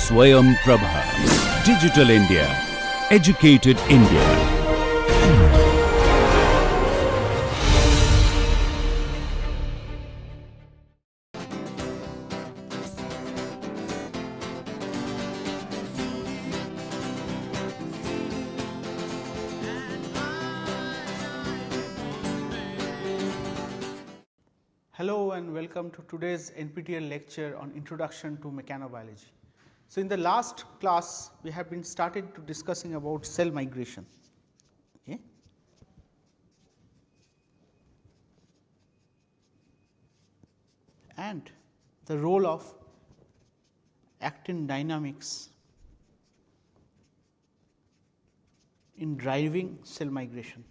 SwayamPrabha. Digital India. Educated India. Hello and welcome to today's NPTEL lecture on Introduction to Mechanobiology. So, in the last class we have been started to discussing about cell migration, okay, and the role of actin dynamics in driving cell migration.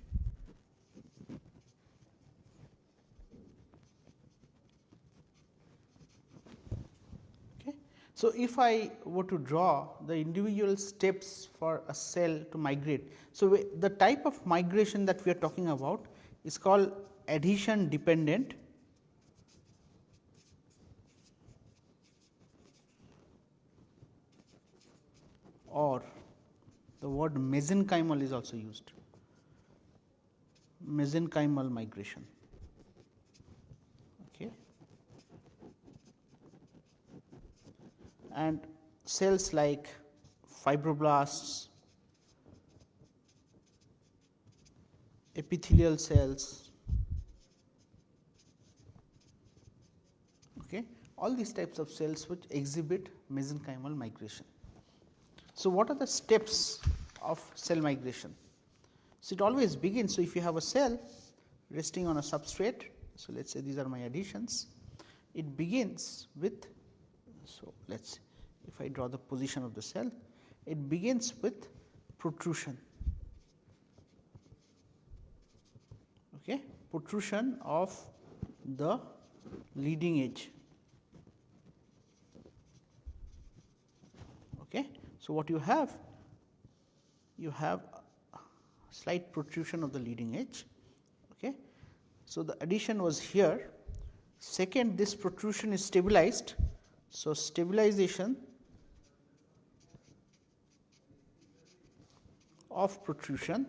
So, if I were to draw the individual steps for a cell to migrate, so the type of migration that we are talking about is called adhesion dependent or the word mesenchymal is also used, mesenchymal migration. Okay. And cells like fibroblasts, epithelial cells, okay, all these types of cells which exhibit mesenchymal migration. So, what are the steps of cell migration? So, it always begins. So, if you have a cell resting on a substrate, so let us say these are my adhesions, it begins with, so let us say if I draw the position of the cell, it begins with protrusion, okay, protrusion of the leading edge. Okay. So, what you have a slight protrusion of the leading edge. Okay. So, the adhesion was here. Second, this protrusion is stabilized. So, stabilization of protrusion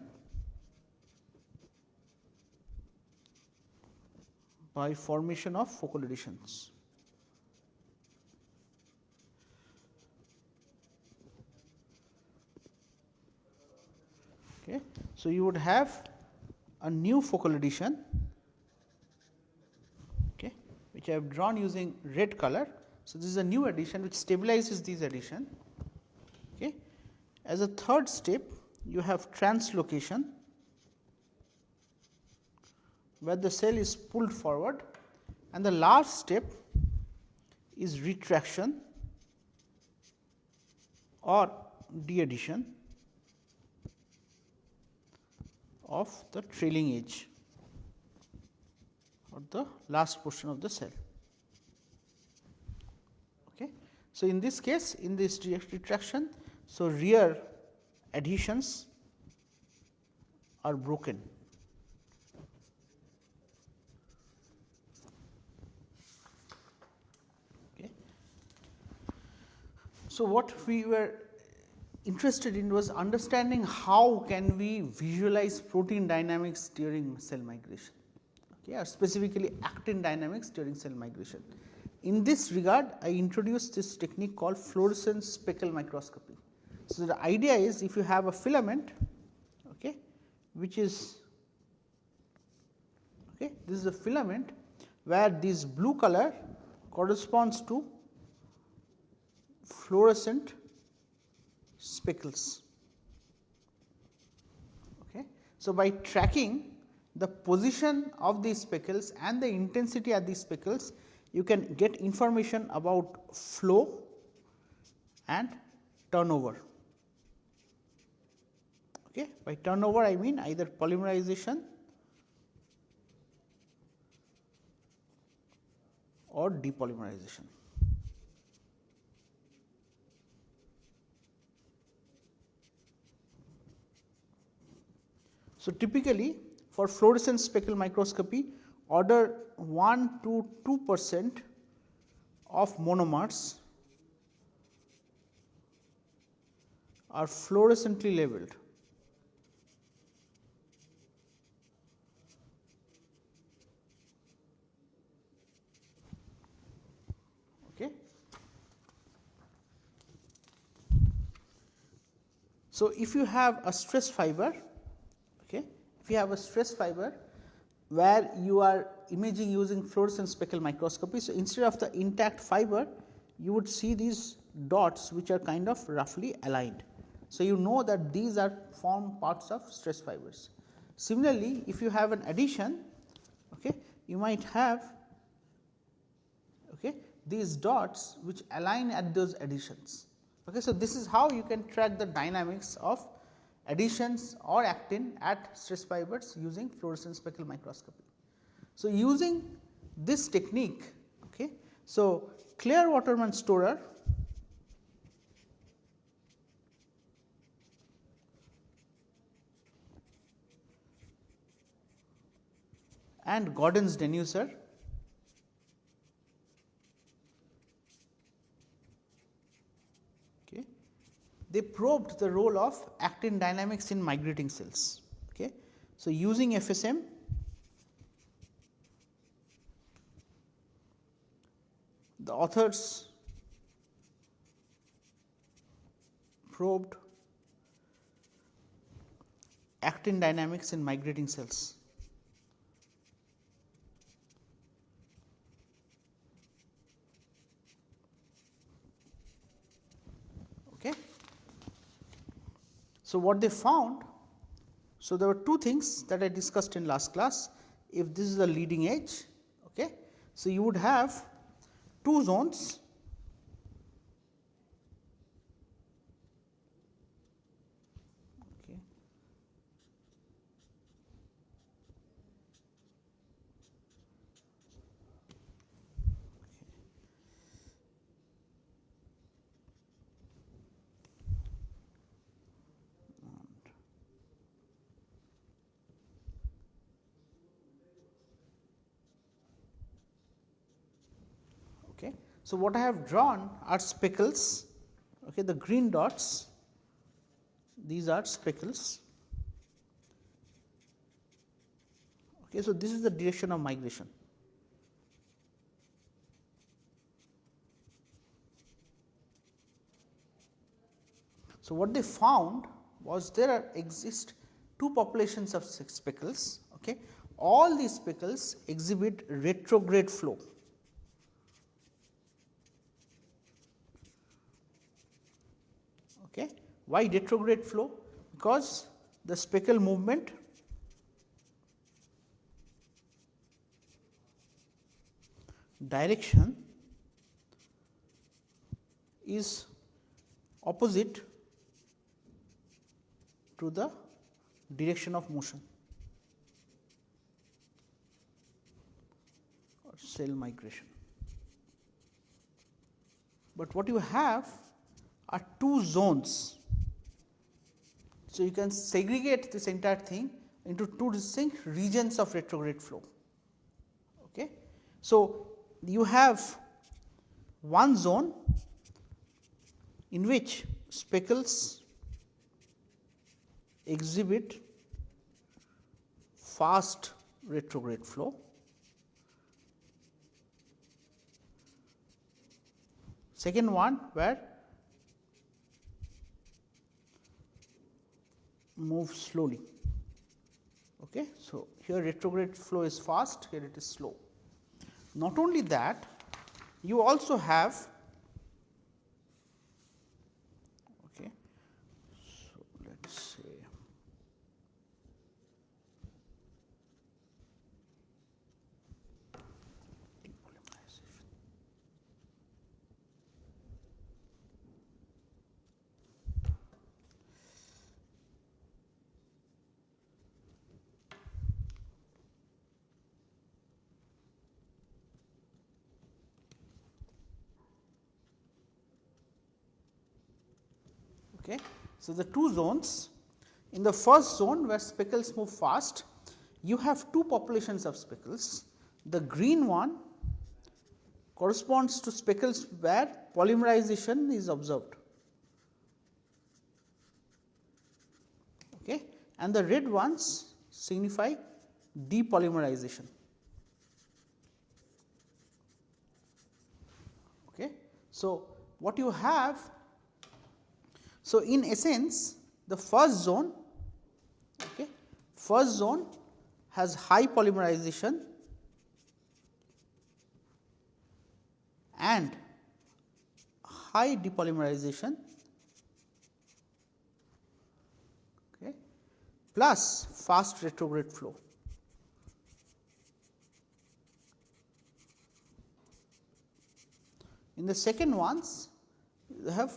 by formation of focal adhesions. Okay. So, you would have a new focal adhesion, okay, which I have drawn using red color. So, this is a new adhesion which stabilizes this adhesion. Okay. As a third step, you have translocation, where the cell is pulled forward, and the last step is retraction or de-adhesion of the trailing edge or the last portion of the cell. Okay. So, in this case, in this retraction, so rear adhesions are broken. Okay. So, what we were interested in was understanding how can we visualize protein dynamics during cell migration, okay, or specifically actin dynamics during cell migration. In this regard, I introduced this technique called fluorescence speckle microscopy. So, the idea is if you have a filament, okay, which is, okay, this is a filament where this blue color corresponds to fluorescent speckles. Okay. So, by tracking the position of these speckles and the intensity at these speckles, you can get information about flow and turnover. Okay. By turnover, I mean either polymerization or depolymerization. So, typically for fluorescence speckle microscopy, order 1 to 2% of monomers are fluorescently labeled. Okay. So, if you have a stress fiber, okay, if you have a stress fiber where you are imaging using fluorescent speckle microscopy. So, instead of the intact fiber, you would see these dots which are kind of roughly aligned. So, you know that these are formed parts of stress fibers. Similarly, if you have an adhesion, okay, you might have, okay, these dots which align at those adhesions. Okay, so, this is how you can track the dynamics of adhesions or actin at stress fibers using fluorescent speckle microscopy. So, using this technique, okay, so Claire Waterman Storer and Gordon's denuser they probed the role of actin dynamics in migrating cells. Okay. So, using FSM, the authors probed actin dynamics in migrating cells. Okay. So, what they found, so there were two things that I discussed in last class. If this is the leading edge, okay, so you would have two zones, okay, okay. So, what I have drawn are speckles, okay, the green dots, these are speckles. Okay, so, this is the direction of migration. So, what they found was exist two populations of speckles. Okay. All these speckles exhibit retrograde flow. Okay. Why retrograde flow? Because the speckle movement direction is opposite to the direction of motion or cell migration. But what you have are two zones. So, you can segregate this entire thing into two distinct regions of retrograde flow. Okay. So, you have one zone in which speckles exhibit fast retrograde flow, second one where move slowly. Okay. So, here retrograde flow is fast, here it is slow. Not only that, you also have, okay, so let us say depolymerization. Okay. So, the two zones, in the first zone where speckles move fast, you have two populations of speckles. The green one corresponds to speckles where polymerization is observed. and the red ones signify depolymerization. Okay. So, what you have, so in essence the first zone, okay, first zone has high polymerization and high depolymerization, okay, plus fast retrograde flow. In the second ones, you have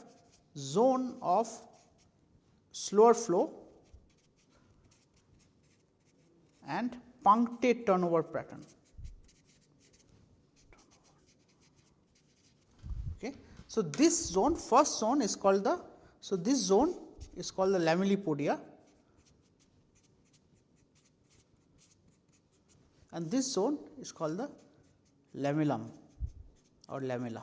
zone of slower flow and punctate turnover pattern. Okay. So, this zone, first zone is called the, so this zone is called the lamellipodia, and this zone is called the lamellum or lamella.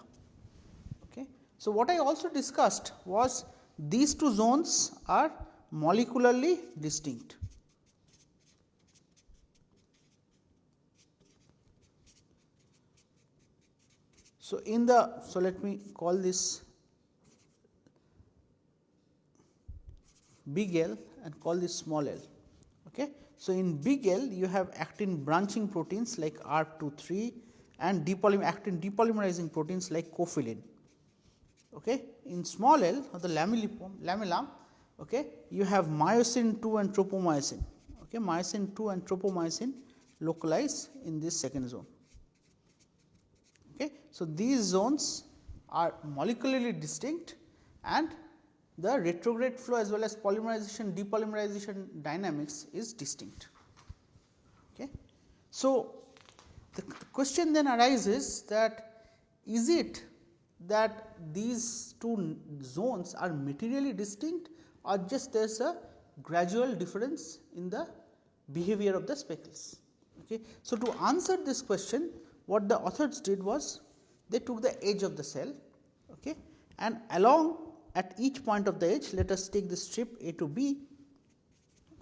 Okay. So, what I also discussed was these two zones are molecularly distinct. So, in the, so let me call this big L and call this small l. Okay. So, in big L you have actin branching proteins like R23 and actin depolymerizing proteins like cofilin. Okay. In small l or the lamellum, okay, you have myosin 2 and tropomyosin. Okay. Myosin 2 and tropomyosin localize in this second zone. Okay. So, these zones are molecularly distinct and the retrograde flow as well as polymerization depolymerization dynamics is distinct. Okay. So, the question then arises that is it that these two zones are materially distinct or just there is a gradual difference in the behavior of the speckles. Okay. So, to answer this question, what the authors did was they took the edge of the cell, okay, and along at each point of the edge, let us take the strip A to B,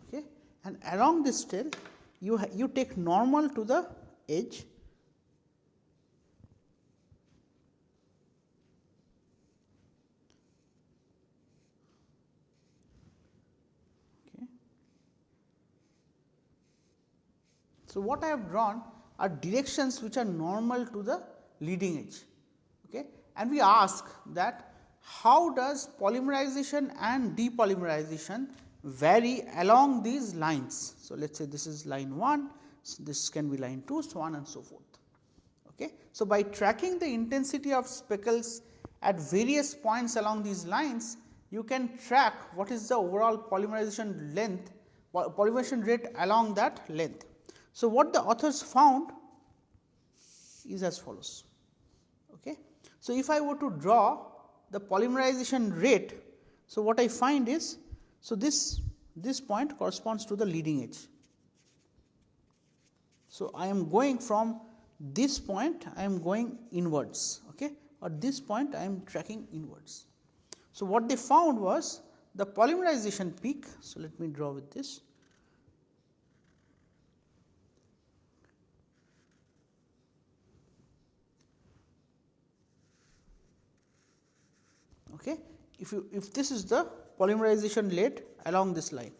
okay, and along this tail you take normal to the edge, okay. So, what I have drawn are directions which are normal to the leading edge, okay, and we ask that how does polymerization and depolymerization vary along these lines. So, let us say this is line 1, so this can be line 2, so on and so forth. Okay. So, by tracking the intensity of speckles at various points along these lines, you can track what is the overall polymerization length, polymerization rate along that length. So, what the authors found is as follows. Okay. So, if I were to draw the polymerization rate, so what I find is, so this point corresponds to the leading edge. So, I am going from this point, I am going inwards, okay, or this point I am tracking inwards. So, what they found was the polymerization peak. So, let me draw with this. Okay. If this is the polymerization rate along this line.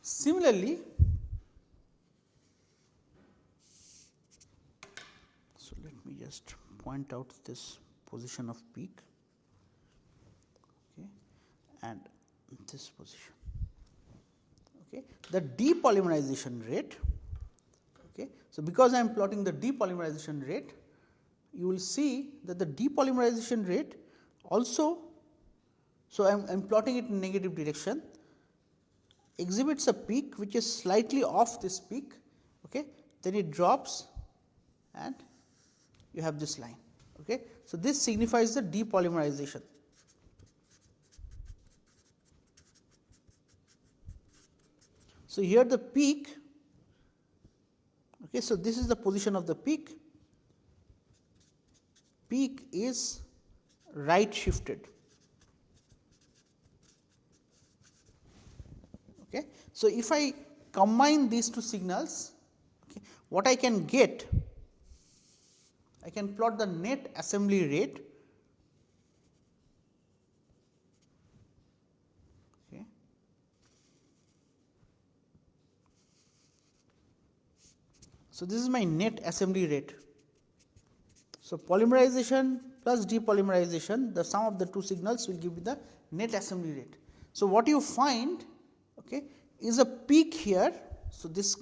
Similarly, so let me just point out this position of peak, okay, and this position. Okay. The depolymerization rate. Okay. So, because I am plotting the depolymerization rate, you will see that the depolymerization rate also, so I am plotting it in negative direction, exhibits a peak which is slightly off this peak, okay, then it drops and you have this line. Okay. So, this signifies the depolymerization. So, here the peak, okay, so this is the position of the peak, peak is right shifted. Okay. So, if I combine these two signals, okay, what I can get, I can plot the net assembly rate. Okay. So, this is my net assembly rate. So, polymerization plus depolymerization, the sum of the two signals will give you the net assembly rate. So, what you find, okay, is a peak here. So, this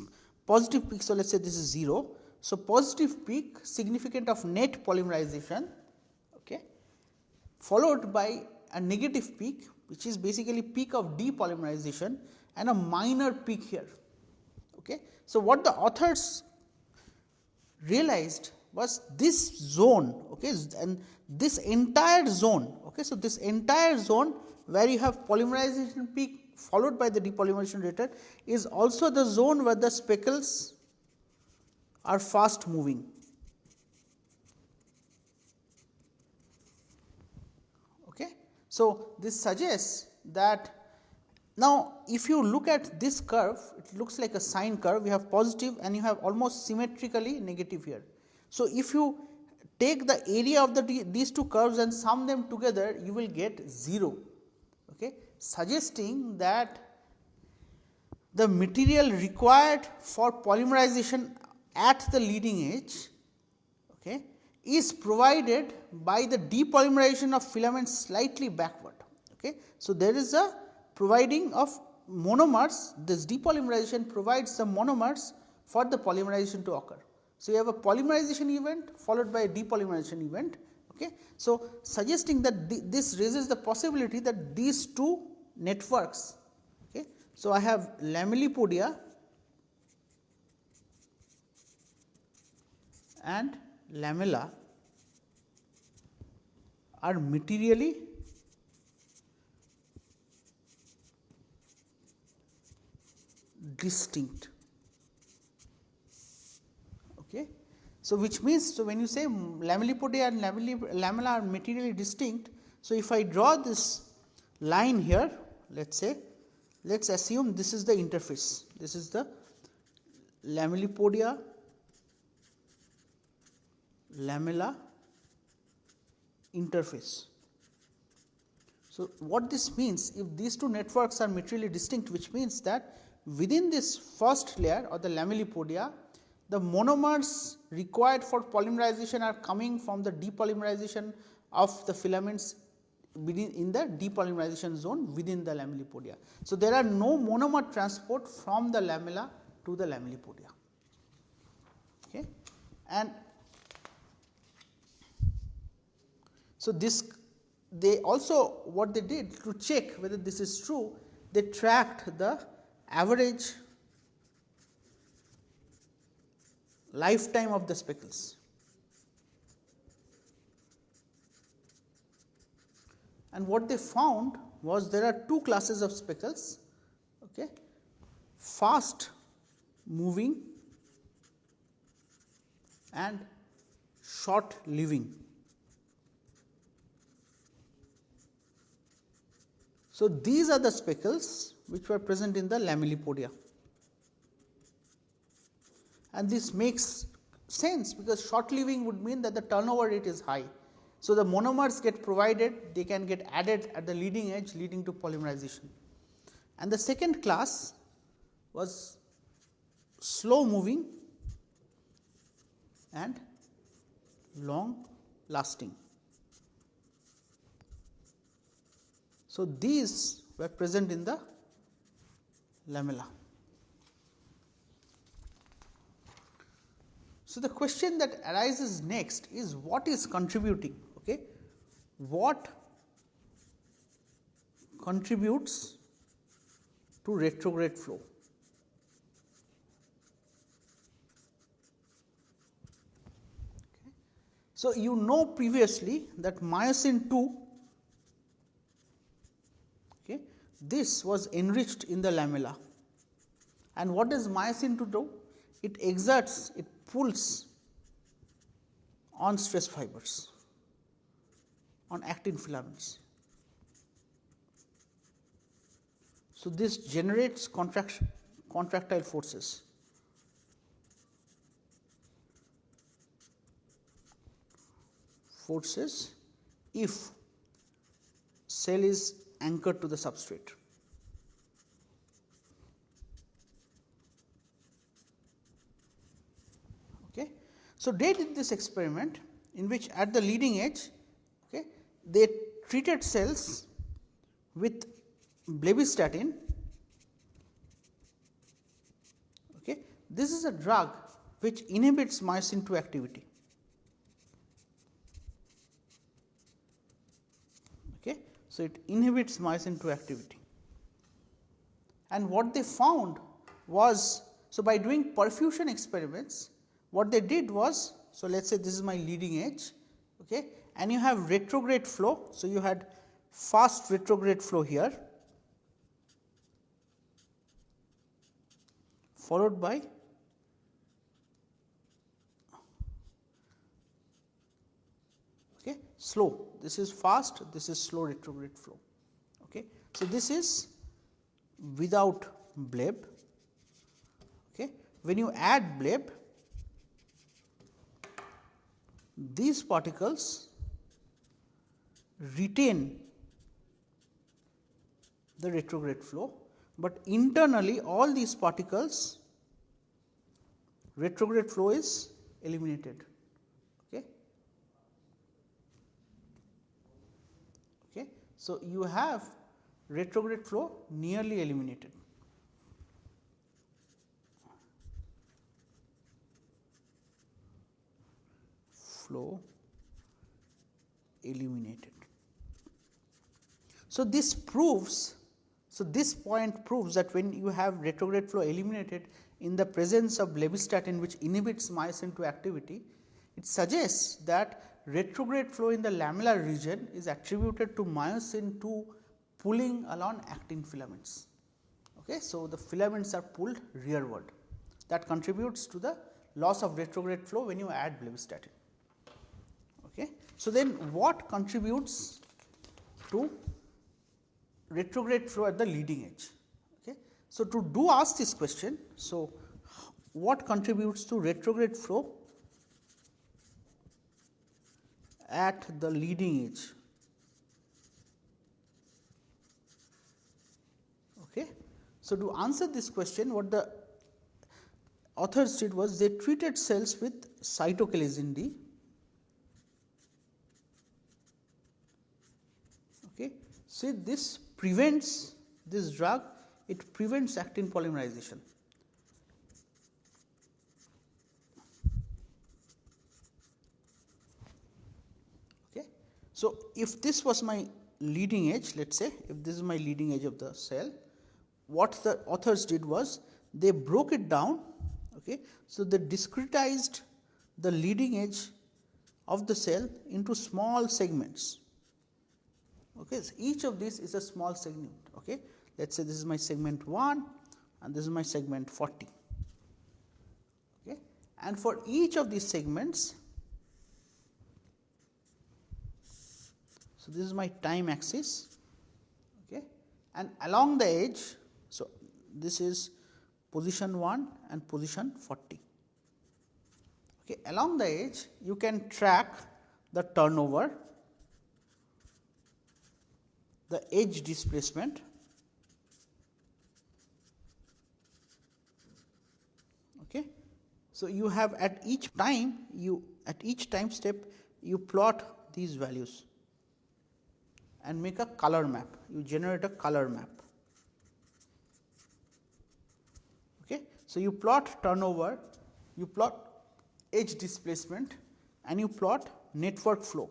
positive peak, so let us say this is 0. So, positive peak significant of net polymerization, okay, followed by a negative peak which is basically peak of depolymerization and a minor peak here. Okay. So, what the authors realized was this zone, okay, and this entire zone, okay. So, this entire zone where you have polymerization peak followed by the depolymerization rate is also the zone where the speckles are fast moving. Okay. So, this suggests that now if you look at this curve, it looks like a sine curve, you have positive and you have almost symmetrically negative here. So, if you take the area of these two curves and sum them together, you will get 0, okay, suggesting that the material required for polymerization at the leading edge, okay, is provided by the depolymerization of filaments slightly backward. Okay. So, there is a providing of monomers, this depolymerization provides some monomers for the polymerization to occur. So, you have a polymerization event followed by a depolymerization event. Okay. So, suggesting that this raises the possibility that these two networks, okay. So, I have lamellipodia and lamella are materially distinct. Okay. So, which means, so when you say lamellipodia and lamella are materially distinct, so if I draw this line here, let us say, let us assume this is the interface, this is the lamellipodia lamella interface. So, what this means, if these two networks are materially distinct, which means that within this first layer or the lamellipodia, the monomers required for polymerization are coming from the depolymerization of the filaments in the depolymerization zone within the lamellipodia. So, there are no monomer transport from the lamella to the lamellipodia. Okay. And so, this they also what they did to check whether this is true, they tracked the average lifetime of the speckles. And what they found was there are two classes of speckles, okay, fast moving and short living. So, these are the speckles which were present in the lamellipodia, and this makes sense because short living would mean that the turnover rate is high. So, the monomers get provided, they can get added at the leading edge leading to polymerization. And the second class was slow moving and long lasting. So, these were present in the lamella. So, the question that arises next is what is contributing, okay? What contributes to retrograde flow? Okay. So, you know previously that myosin 2, okay, this was enriched in the lamella, and what does myosin 2 do? It exerts, it pulls on stress fibers. on actin filaments. So, this generates contractile forces. If cell is anchored to the substrate. Okay. So, they did this experiment in which at the leading edge, okay, they treated cells with blebistatin. Okay. This is a drug which inhibits myosin 2 activity. Okay. So, it inhibits myosin 2 activity, and what they found was, so by doing perfusion experiments, what they did was, so let us say this is my leading edge, okay, and you have retrograde flow. So, you had fast retrograde flow here, followed by slow. This is fast, this is slow retrograde flow. Okay. So, this is without bleb. Okay. When you add bleb, these particles retain the retrograde flow, but internally all these particles retrograde flow is eliminated. Okay. Okay. So, you have retrograde flow nearly eliminated. Flow eliminated. So, this proves, so this point proves that when you have retrograde flow eliminated in the presence of blebistatin, which inhibits myosin 2 activity, it suggests that retrograde flow in the lamellar region is attributed to myosin 2 pulling along actin filaments. Okay. So, the filaments are pulled rearward, that contributes to the loss of retrograde flow when you add blebistatin. Okay. So, then what contributes to retrograde flow at the leading edge? Okay. So, to ask this question, so what contributes to retrograde flow at the leading edge? Okay. So, to answer this question, what the authors did was they treated cells with cytochalasin D. Okay. See, this prevents, this drug, it prevents actin polymerization. Okay. So, if this was my leading edge, let us say if this is my leading edge of the cell, what the authors did was they broke it down. Okay. So, they discretized the leading edge of the cell into small segments. Okay. So, each of these is a small segment. Okay. Let us say this is my segment 1 and this is my segment 40. Okay. And for each of these segments, so this is my time axis, okay, and along the edge, so this is position 1 and position 40. Okay. Along the edge, you can track the turnover, the edge displacement, okay. So, you have at each time, at each time step you plot these values and make a color map, you generate a color map. Okay. So, you plot turnover, you plot edge displacement and you plot network flow.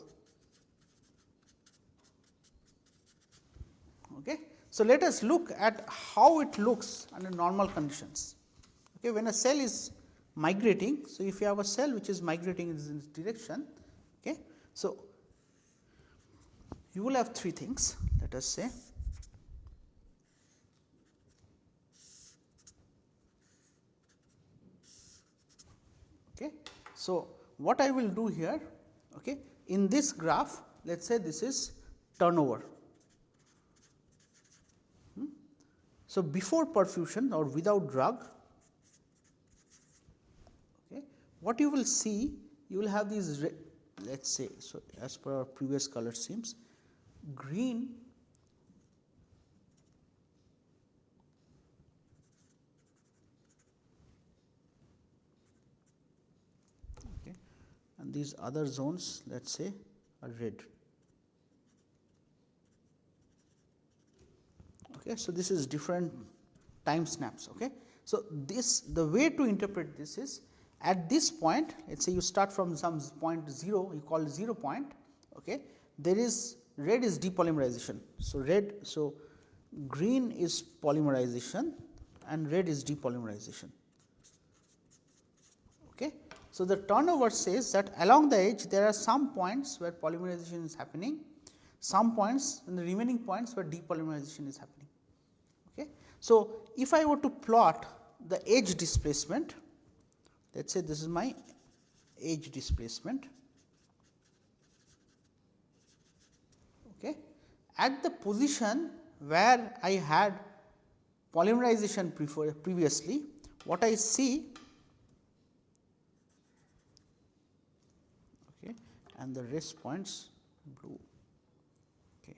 Okay. So, let us look at how it looks under normal conditions. Okay. When a cell is migrating, so if you have a cell which is migrating in this direction, okay. So, you will have three things, let us say. Okay. So, what I will do here, okay, in this graph let us say this is turnover. So, before perfusion or without drug, okay, what you will see, you will have these let us say, so as per our previous color schemes, green okay, and these other zones let us say are red. Okay, so, this is different time snaps. Okay. So, this the way to interpret this is at this point, let us say you start from some point 0, you call 0 point, okay, there is red is depolymerization. So, green is polymerization and red is depolymerization. Okay. So, the turnover says that along the edge there are some points where polymerization is happening, some points and the remaining points where depolymerization is happening. Okay. So, if I were to plot the edge displacement, let us say this is my edge displacement. Okay. At the position where I had polymerization previously, what I see, okay, and the rest points blue. Okay.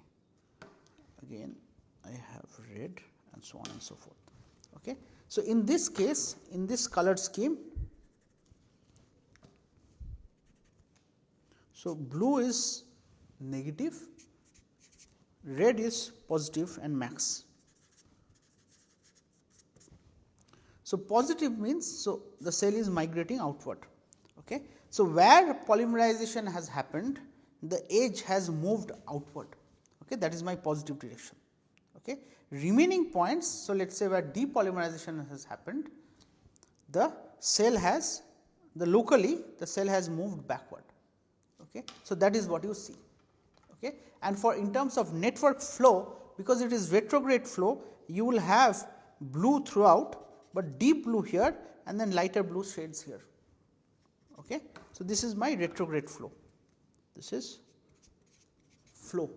Again I have red and so on and so forth. Okay. So, in this case, in this colored scheme, so blue is negative, red is positive and max. So, positive means, so the cell is migrating outward. Okay. So, where polymerization has happened, the edge has moved outward. Okay. That is my positive direction. Okay. Remaining points, so let us say where depolymerization has happened, the cell has locally the cell has moved backward. Okay. So, that is what you see. Okay. And for in terms of network flow, because it is retrograde flow, you will have blue throughout, but deep blue here and then lighter blue shades here. Okay. So, this is my retrograde flow, this is flow.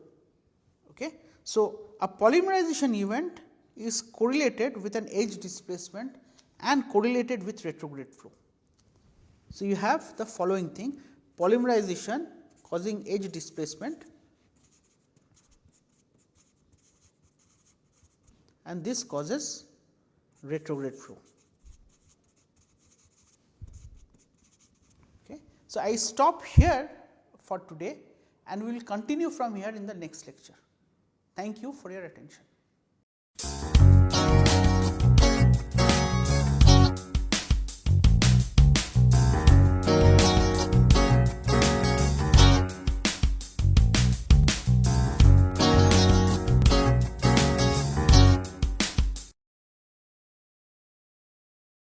Okay. So, a polymerization event is correlated with an edge displacement and correlated with retrograde flow. So, you have the following thing: polymerization causing edge displacement, and this causes retrograde flow. Okay. So, I stop here for today and we will continue from here in the next lecture. Thank you for your attention.